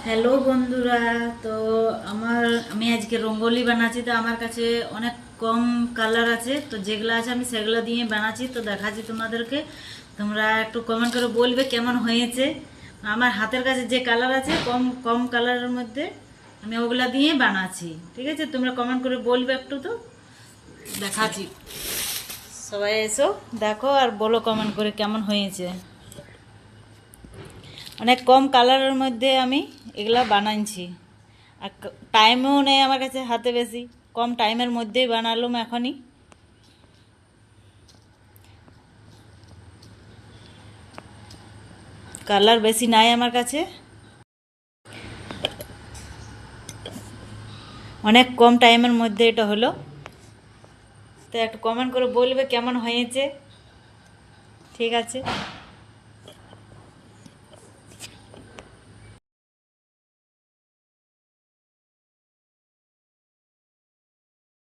Hello বন্ধুরা। তো আমি আজকে রঙ্গোলি বানাচ্ছি। তো আমার কাছে অনেক কম কালার আছে, তো যেগুলো আছে আমি সেগুলো দিয়ে বানাচ্ছি। তো দেখাচ্ছি তোমাদেরকে, তোমরা একটু কমেন্ট করে বলবে কেমন হয়েছে। আমার হাতের কাছে যে কালার আছে কম কম কালারের মধ্যে আমি ওগুলা দিয়ে বানাচ্ছি। ঠিক আছে, তোমরা কমেন্ট করে বলবে একটু। তো দেখাচ্ছি, সবাই এসো দেখো আর বলো কমেন্ট করে কেমন হয়েছে। অনেক কম কালারের মধ্যে আমি এগুলা বানাইছি, আর টাইমও নেই আমার কাছে হাতে বেশি, কম টাইমের মধ্যেই বানালাম এখনই। কালার বেশি নাই আমার কাছে, অনেক কম টাইমের মধ্যে এটা হলো। তো একটু কমেন্ট করে বলবে কেমন হয়েছে। ঠিক আছে।